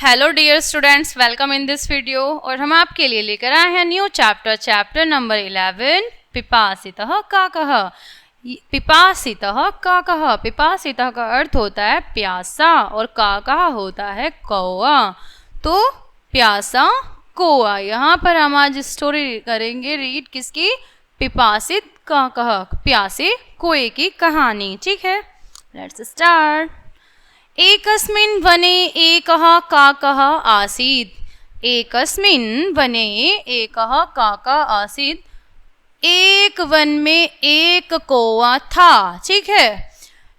Hello dear students, welcome in this video. और हम आपके लिए लेकर आए हैं न्यू चैप्टर नंबर 11, पिपासितः काकः। पिपासितः काकः, पिपासितः का अर्थ होता है प्यासा और काकः होता है कौआ। तो प्यासा कौआ, यहाँ पर हम आज स्टोरी करेंगे रीड किसकी, पिपासित काकः, प्यासे कोए की कहानी। ठीक है, लेट्स स्टार्ट। एकस्मिन् वने एकः काकः आसीत्। एकस्मिन् वने एकः काका आसीत्। एक वन में एक कौवा था। ठीक है।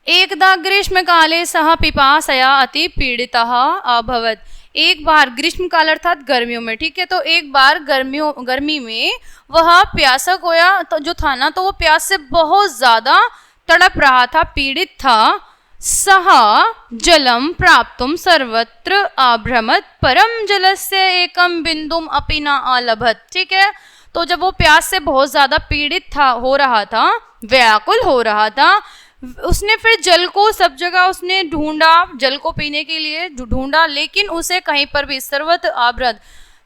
एकदा ग्रीष्मकाले सः पिपासया अति पीड़ितः अभवत्। एक बार ग्रीष्मकाल अर्थात गर्मियों में, ठीक है, तो एक बार गर्मी में वह प्यासा कौआ तो जो था ना, तो वो प्यास से बहुत ज्यादा तड़प रहा था, पीड़ित था। सः जलम प्राप्तुम सर्वत्र आभ्रमत परम जलस्य एकम बिंदुम अपि न अलभत। ठीक है, तो जब वो प्यास से बहुत ज्यादा पीड़ित था, हो रहा था, व्याकुल हो रहा था, उसने फिर जल को सब जगह उसने ढूंढा, जल को पीने के लिए ढूंढा, लेकिन उसे कहीं पर भी सर्वत्र आभ्रत,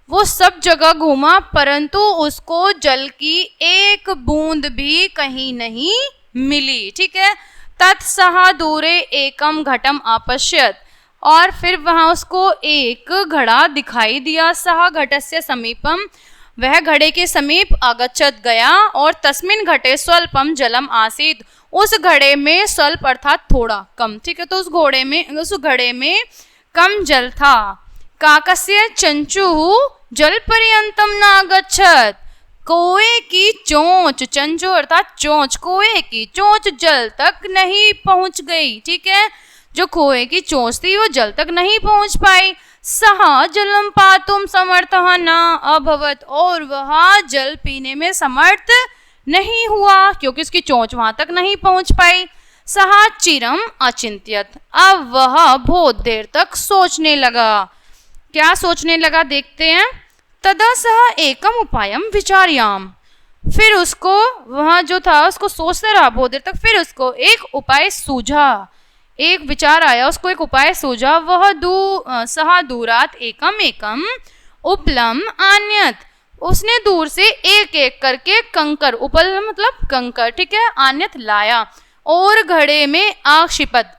वो सब जगह घूमा, परंतु उसको जल की एक बूंद भी कहीं नहीं मिली। ठीक है। तत्सः दूरे एकम घटम अपश्यत, और फिर वहां उसको एक घड़ा दिखाई दिया। सः घटस्य समीपम, वह घड़े के समीप अगच्छत गया, और तस्मिन् घटे स्वल्पम जलम आसीत्, उस घड़े में स्वल्प अर्थात थोड़ा, कम। ठीक है, तो उस घड़े में कम जल था। काकस्य चंचुः जल पर्यंतम न अगच्छत, कौए की चोंच, चंचू अर्थात चोंच, कौए की चोंच जल तक नहीं पहुंच गई। ठीक है, जो कौए की चोंच थी वो जल तक नहीं पहुंच पाई। सः जलम पातुम समर्थः न अभवत्, और वह जल पीने में समर्थ नहीं हुआ क्योंकि उसकी चोंच वहां तक नहीं पहुंच पाई। सः चिरम अचिंत्यत, अब वह बहुत देर तक सोचने लगा। क्या सोचने लगा, देखते हैं। तदा सः एकम उपायम विचार्याम, फिर उसको वहां जो था उसको सोचता रहा बहुत देर तक, फिर उसको एक उपाय सूझा, एक विचार आया, उसको एक उपाय सूझा। वह सः दूरात एकम एकम उपलम आन्यत, उसने दूर से एक एक करके कंकर, उपल मतलब कंकर, ठीक है, आन्यत लाया, और घड़े में आक्षिपत,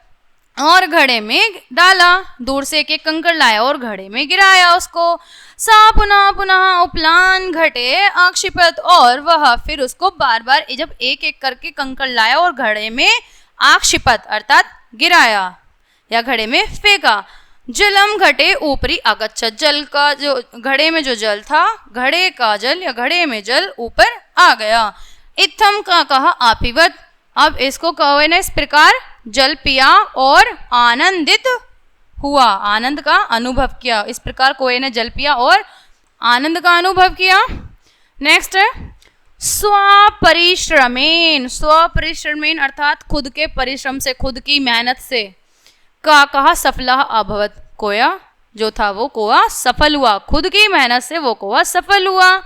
और घड़े में डाला। दूर से एक एक कंकर लाया और घड़े में गिराया उसको। सा पुनः पुनः उपलान घटे आक्षिपत, और वह फिर उसको बार बार जब एक एक करके कंकर लाया और घड़े में आक्षिपत अर्थात गिराया या घड़े में फेंका। जलम घटे ऊपरी अगच्छत, जल का जो घड़े में जो जल था, घड़े का जल या घड़े में जल ऊपर आ गया। इत्थम का कहा आपिवत, अब इसको कौवे ने इस प्रकार जल पिया और आनंदित हुआ, आनंद का अनुभव किया। इस प्रकार कौवे ने जल पिया और आनंद का अनुभव किया। नेक्स्ट है स्वपरिश्रमेन, स्वपरिश्रमेन अर्थात खुद के परिश्रम से, खुद की मेहनत से। का कहा सफलः अभवत, कोया जो था वो कौवा सफल हुआ, खुद की मेहनत से वो कौवा सफल हुआ।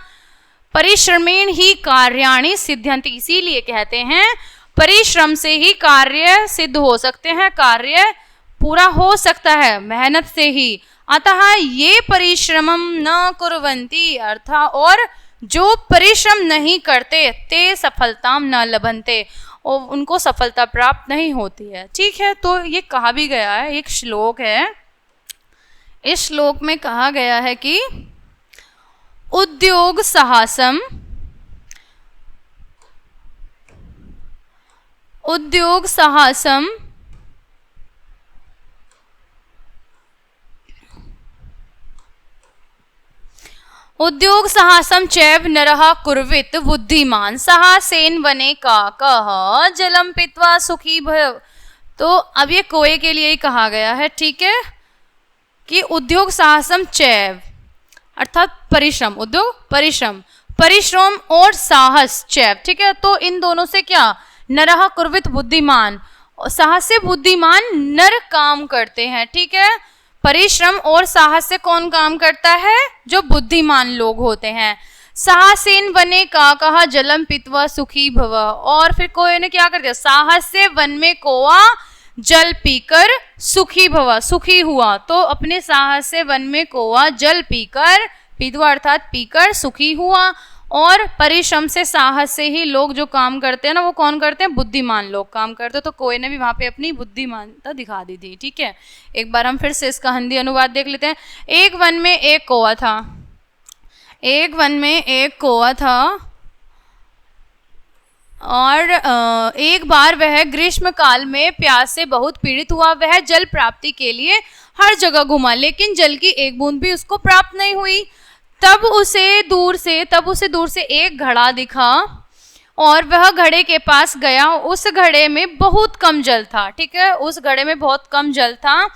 परिश्रमेन ही कार्याणि सिद्ध्यन्ति, इसीलिए कहते हैं परिश्रम से ही कार्य सिद्ध हो सकते हैं, कार्य पूरा हो सकता है मेहनत से ही। अतः ये परिश्रमम न कुर्वन्ति अर्थात, और जो परिश्रम नहीं करते ते सफलताम न लभन्ते, और उनको सफलता प्राप्त नहीं होती है। ठीक है, तो ये कहा भी गया है, एक श्लोक है, इस श्लोक में कहा गया है कि उद्योग साहसम, उद्योग साहसम उद्योग साहसम चैव नरः कुर्वित बुद्धिमान, साहसेन वने काकः जलम पीत्वा सुखी भव। तो अब ये कौवे के लिए ही कहा गया है, ठीक है, कि उद्योग साहसम चैव अर्थात परिश्रम, उद्योग परिश्रम, परिश्रम और साहस चैव, ठीक है, तो इन दोनों से क्या, नरः कुर्वित बुद्धिमान, साहस से बुद्धिमान नर काम करते हैं। ठीक है, परिश्रम और साहस से कौन काम करता है, जो बुद्धिमान लोग होते हैं। साहसेन वने काकः जलम पीत्वा सुखी भव, और फिर कौवे ने क्या कर दिया, साहस से वन में कौवा जल पीकर सुखी भवा, सुखी हुआ। तो अपने साहस से वन में कौवा जल पीकर, पीधुआ अर्थात पीकर सुखी हुआ। और परिश्रम से, साहस से ही लोग जो काम करते हैं ना, वो कौन करते हैं? बुद्धिमान लोग काम करते हैं। तो कौवे ने भी वहां पे अपनी बुद्धिमानता दिखा दी थी। ठीक है, एक बार हम फिर से इसका हिंदी अनुवाद देख लेते हैं। एक वन में एक कौवा था, एक वन में एक कौवा था और एक बार वह ग्रीष्म काल में प्यास से बहुत पीड़ित हुआ। वह जल प्राप्ति के लिए हर जगह घूमा, लेकिन जल की एक बूंद भी उसको प्राप्त नहीं हुई। तब उसे दूर से एक घड़ा दिखा और वह घड़े के पास गया। उस घड़े में बहुत कम जल था। ठीक है, उस घड़े में बहुत कम जल था।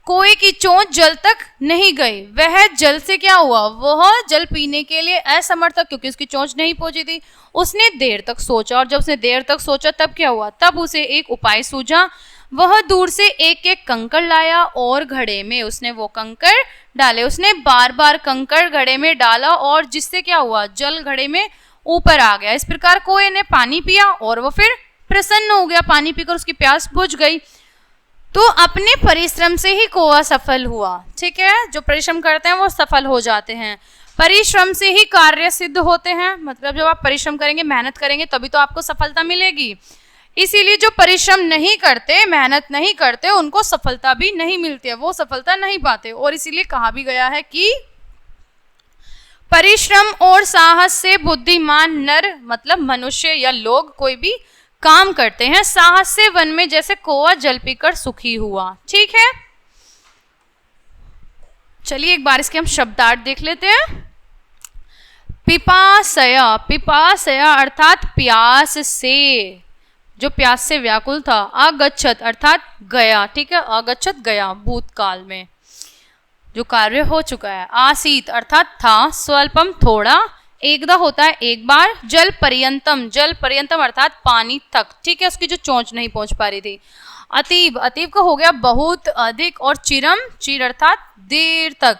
कौवे की चोंच जल तक नहीं गई। वह जल से क्या हुआ? वह जल पीने के लिए असमर्थ था, क्योंकि उसकी चोंच नहीं पहुंची थी। उसने देर तक सोचा, और जब उसने देर तक सोचा तब क्या हुआ? तब उसे एक उपाय सूझा। वह दूर से एक एक कंकड़ लाया और घड़े में उसने वो कंकड़ डाले। उसने बार बार कंकड़ घड़े में डाला और जिससे क्या हुआ? जल घड़े में ऊपर आ गया। इस प्रकार कौवे ने पानी पिया और वो फिर प्रसन्न हो गया। पानी पीकर उसकी प्यास बुझ गई। तो अपने परिश्रम से ही कौवा सफल हुआ। ठीक है, जो परिश्रम करते हैं वो सफल हो जाते हैं। परिश्रम से ही कार्य सिद्ध होते हैं। मतलब जब आप परिश्रम करेंगे, मेहनत करेंगे, तभी तो आपको सफलता मिलेगी। इसीलिए जो परिश्रम नहीं करते, मेहनत नहीं करते, उनको सफलता भी नहीं मिलती है, वो सफलता नहीं पाते। और इसीलिए कहा भी गया है कि परिश्रम और साहस से बुद्धिमान नर, मतलब मनुष्य या लोग, कोई भी काम करते हैं। साहस से वन में जैसे कौवा जल पीकर सुखी हुआ। ठीक है, चलिए एक बार इसके हम शब्दार्थ देख लेते हैं। पिपासया, पिपासया अर्थात प्यास से, जो प्यास से व्याकुल था। अगच्छत अर्थात गया। ठीक है, अगच्छत गया, भूतकाल में जो कार्य हो चुका है। आसीत अर्थात था। स्वल्पम थोड़ा। एकदा होता है एक बार। जल पर्यंतम, जल पर्यंतम अर्थात पानी तक। ठीक है, उसकी जो चोंच नहीं पहुंच पा रही थी। अतीब, अतीब का हो गया बहुत अधिक। और चिरम, चिर अर्थात देर तक।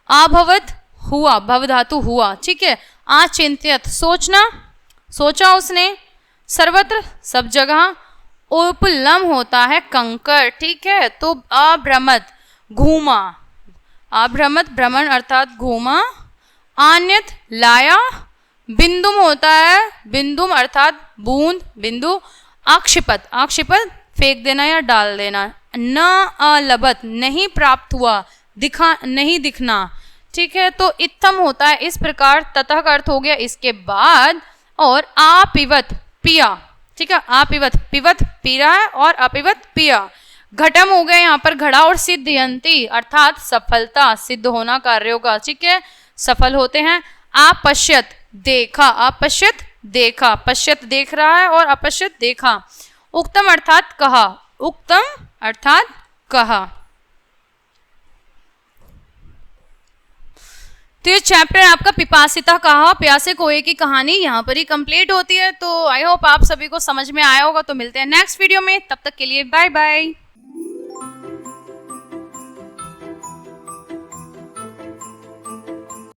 अभवत हुआ, भव धातु हुआ। ठीक है, आचिंत्यत सोचना, सोचा उसने। सर्वत्र सब जगह। उपलम होता है कंकड़। ठीक है, तो अभ्रमत घूमा, अभ्रमत भ्रमण अर्थात घूमा। आन्यत लाया। बिंदुम होता है, बिंदुम अर्थात बूंद, बिंदु। आक्षिपत, आक्षिपत फेंक देना या डाल देना। न अलबत नहीं प्राप्त हुआ, दिखा नहीं दिखना। ठीक है, तो इत्थम होता है इस प्रकार। ततः का अर्थ हो गया इसके बाद। और आपिवत पिया। ठीक है, आपिवत, पिवत पी रहा है और अपिवत पिया। घटम हो गया यहाँ पर घड़ा। और सिद्धयंती अर्थात सफलता, सिद्ध होना कार्यों का। ठीक है, सफल होते हैं। आपश्यत देखा, आपश्यत देखा, पश्यत देख रहा है और अपश्यत देखा। उक्तम अर्थात कहा, उक्तम अर्थात कहा। तो ये चैप्टर आपका पिपासिता कहा, प्यासे कौवे की कहानी यहाँ पर ही कंप्लीट होती है। तो आई होप आप सभी को समझ में आया होगा। तो मिलते हैं नेक्स्ट वीडियो में, तब तक के लिए बाय बाय।